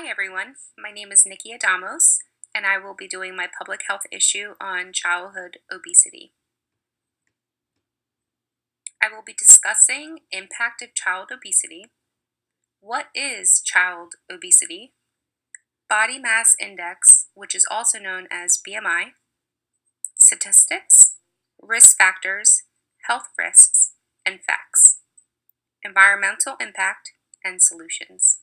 Hi everyone, my name is Nikki Adamos, and I will be doing my public health issue on childhood obesity. I will be discussing impact of child obesity, what is child obesity, body mass index, which is also known as BMI, statistics, risk factors, health risks, and facts, environmental impact, and solutions.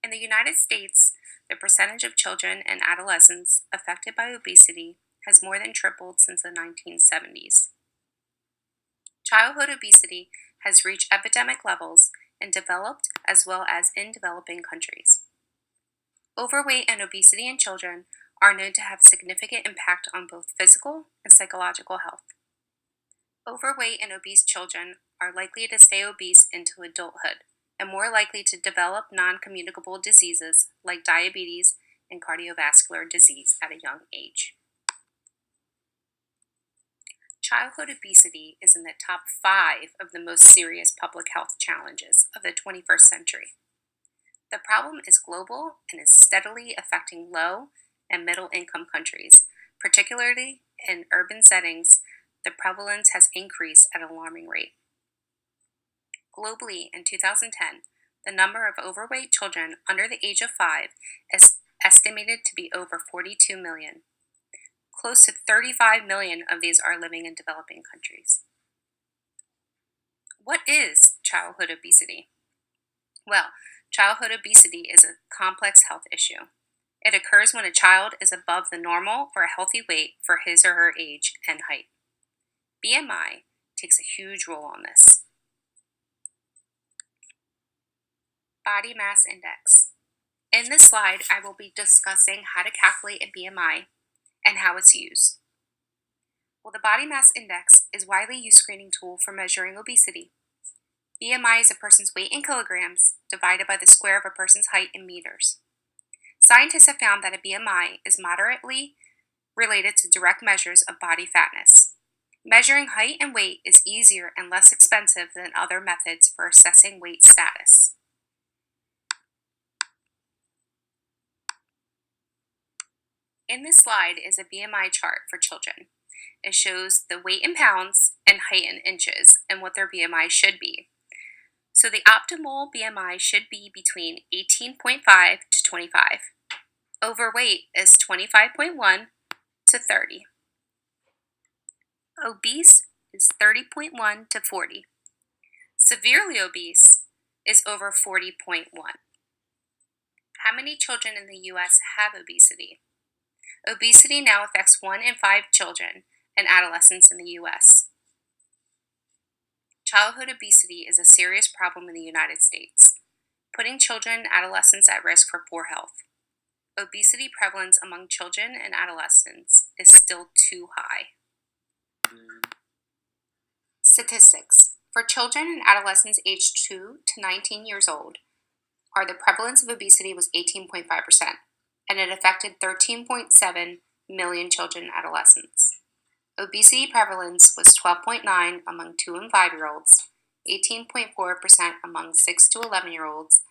In the United States, the percentage of children and adolescents affected by obesity has more than tripled since the 1970s. Childhood obesity has reached epidemic levels in developed as well as in developing countries. Overweight and obesity in children are known to have significant impact on both physical and psychological health. Overweight and obese children are likely to stay obese into adulthood and more likely to develop non-communicable diseases like diabetes and cardiovascular disease at a young age. Childhood obesity is in the top 5 of the most serious public health challenges of the 21st century. The problem is global and is steadily affecting low and middle income countries, particularly in urban settings. The prevalence has increased at an alarming rate. Globally, in 2010, the number of overweight children under the age of 5 is estimated to be over 42 million. Close to 35 million of these are living in developing countries. What is childhood obesity? Well, childhood obesity is a complex health issue. It occurs when a child is above the normal or healthy weight for his or her age and height. BMI takes a huge role on this. Body mass index. In this slide, I will be discussing how to calculate a BMI and how it's used. Well, the body mass index is a widely used screening tool for measuring obesity. BMI is a person's weight in kilograms divided by the square of a person's height in meters. Scientists have found that a BMI is moderately related to direct measures of body fatness. Measuring height and weight is easier and less expensive than other methods for assessing weight status. In this slide is a BMI chart for children. It shows the weight in pounds and height in inches and what their BMI should be. So the optimal BMI should be between 18.5 to 25. Overweight is 25.1 to 30. Obese is 30.1 to 40. Severely obese is over 40.1. How many children in the U.S. have obesity? Obesity now affects 1 in 5 children and adolescents in the U.S. Childhood obesity is a serious problem in the United States, putting children and adolescents at risk for poor health. Obesity prevalence among children and adolescents is still too high. Statistics. For children and adolescents aged 2 to 19 years old, the prevalence of obesity was 18.5%, and it affected 13.7 million children and adolescents. Obesity prevalence was 12.9 among 2 and 5-year-olds, 18.4% among 6 to 11-year-olds,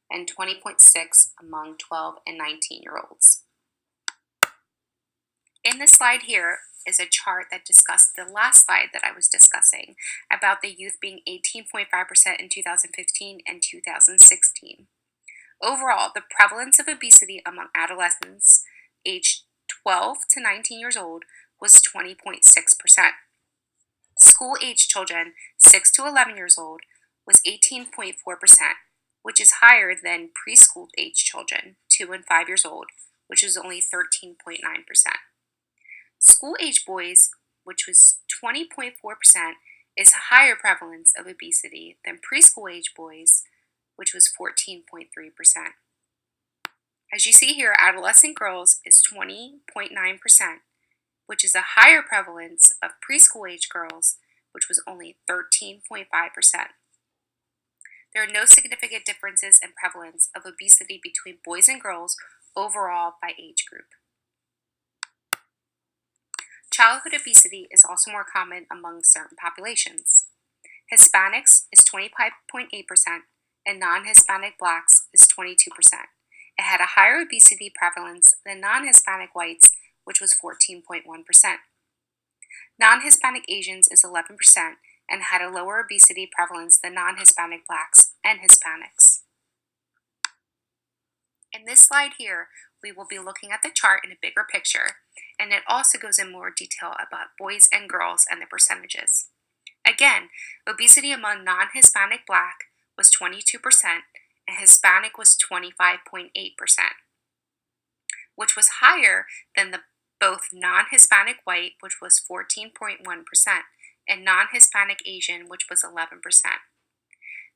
and 20.6 among 12 and 19-year-olds. In this slide here is a chart that discussed the last slide that I was discussing about the youth being 18.5% in 2015 and 2016. Overall, the prevalence of obesity among adolescents aged 12 to 19 years old was 20.6%. School-age children 6 to 11 years old was 18.4%, which is higher than preschool-age children 2 and 5 years old, which was only 13.9%. School-age boys, which was 20.4%, is a higher prevalence of obesity than preschool-age boys, which was 14.3%. As you see here, adolescent girls is 20.9%, which is a higher prevalence of preschool-age girls, which was only 13.5%. There are no significant differences in prevalence of obesity between boys and girls overall by age group. Childhood obesity is also more common among certain populations. Hispanics is 25.8%, and non-Hispanic blacks is 22%. It had a higher obesity prevalence than non-Hispanic whites, which was 14.1%. Non-Hispanic Asians is 11% and had a lower obesity prevalence than non-Hispanic blacks and Hispanics. In this slide here, we will be looking at the chart in a bigger picture, and it also goes in more detail about boys and girls and the percentages. Again, obesity among non-Hispanic black was 22% and Hispanic was 25.8%, which was higher than both non-Hispanic white, which was 14.1%, and non-Hispanic Asian, which was 11%.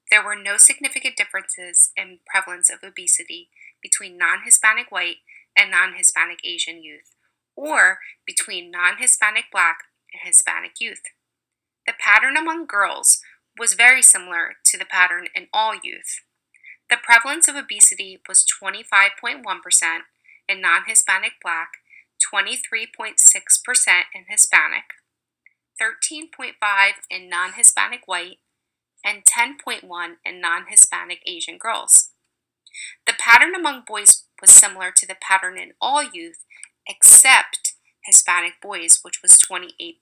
There were no significant differences in prevalence of obesity between non-Hispanic white and non-Hispanic Asian youth, or between non-Hispanic black and Hispanic youth. The pattern among girls was very similar to the pattern in all youth. The prevalence of obesity was 25.1% in non-Hispanic black, 23.6% in Hispanic, 13.5% in non-Hispanic white, and 10.1% in non-Hispanic Asian girls. The pattern among boys was similar to the pattern in all youth, except Hispanic boys, which was 28%.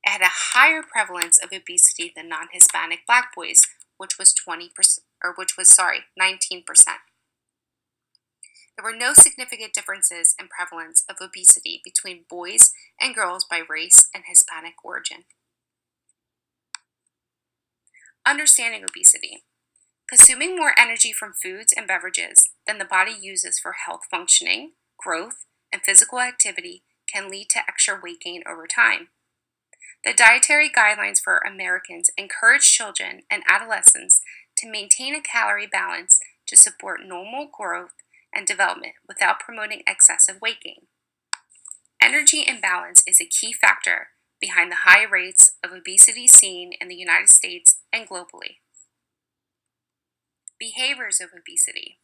It had a higher prevalence of obesity than non-Hispanic black boys, which was 19%. There were no significant differences in prevalence of obesity between boys and girls by race and Hispanic origin. Understanding obesity. Consuming more energy from foods and beverages than the body uses for health functioning, growth, and physical activity can lead to extra weight gain over time. The dietary guidelines for Americans encourage children and adolescents to maintain a calorie balance to support normal growth and development without promoting excessive weight gain. Energy imbalance is a key factor behind the high rates of obesity seen in the United States and globally. Behaviors of obesity.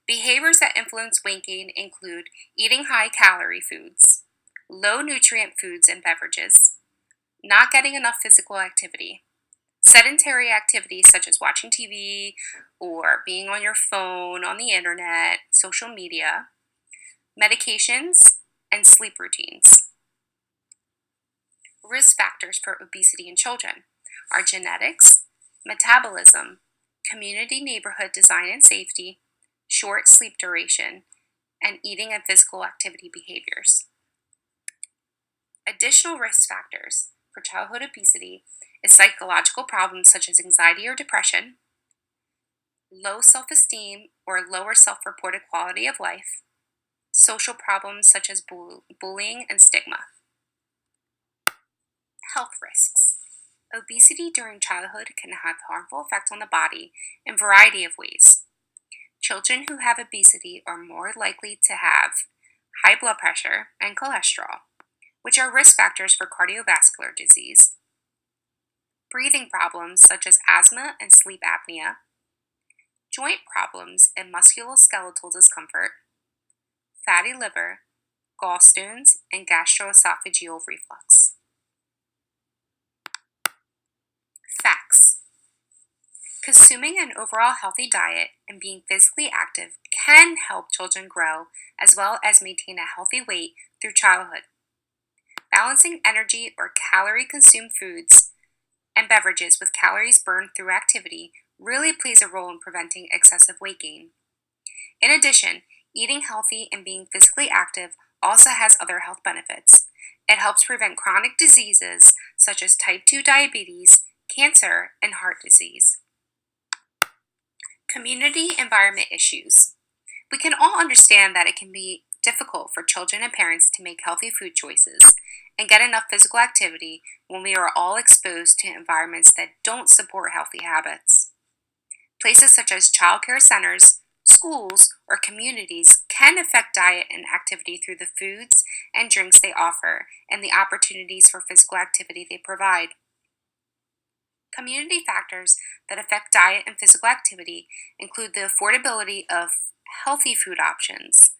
Behaviors that influence weight gain include eating high-calorie foods, low-nutrient foods and beverages, not getting enough physical activity, sedentary activities such as watching TV or being on your phone, on the internet, social media, medications, and sleep routines. Risk factors for obesity in children are genetics, metabolism, community neighborhood design and safety, short sleep duration, and eating and physical activity behaviors. Additional risk factors for childhood obesity is psychological problems such as anxiety or depression, low self-esteem or lower self-reported quality of life, social problems such as bullying and stigma. Health risks. Obesity during childhood can have harmful effects on the body in a variety of ways. Children who have obesity are more likely to have high blood pressure and cholesterol, which are risk factors for cardiovascular disease, breathing problems such as asthma and sleep apnea, joint problems and musculoskeletal discomfort, fatty liver, gallstones, and gastroesophageal reflux. Facts. Consuming an overall healthy diet and being physically active can help children grow as well as maintain a healthy weight through childhood. Balancing energy or calorie-consumed foods and beverages with calories burned through activity really plays a role in preventing excessive weight gain. In addition, eating healthy and being physically active also has other health benefits. It helps prevent chronic diseases such as type 2 diabetes, cancer, and heart disease. Community environment issues. We can all understand that it can be difficult for children and parents to make healthy food choices and get enough physical activity when we are all exposed to environments that don't support healthy habits. Places such as childcare centers, schools, or communities can affect diet and activity through the foods and drinks they offer and the opportunities for physical activity they provide. Community factors that affect diet and physical activity include the affordability of healthy food options,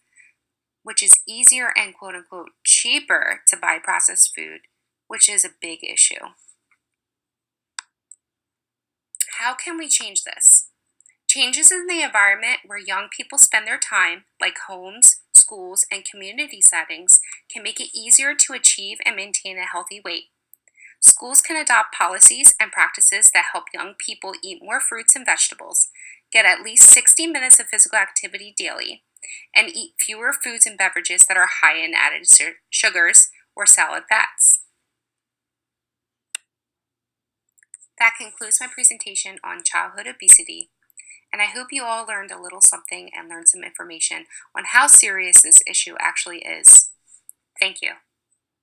which is easier and quote-unquote cheaper to buy processed food, which is a big issue. How can we change this? Changes in the environment where young people spend their time, like homes, schools, and community settings, can make it easier to achieve and maintain a healthy weight. Schools can adopt policies and practices that help young people eat more fruits and vegetables, get at least 60 minutes of physical activity daily, and eat fewer foods and beverages that are high in added sugars or salad fats. That concludes my presentation on childhood obesity, and I hope you all learned a little something and learned some information on how serious this issue actually is. Thank you.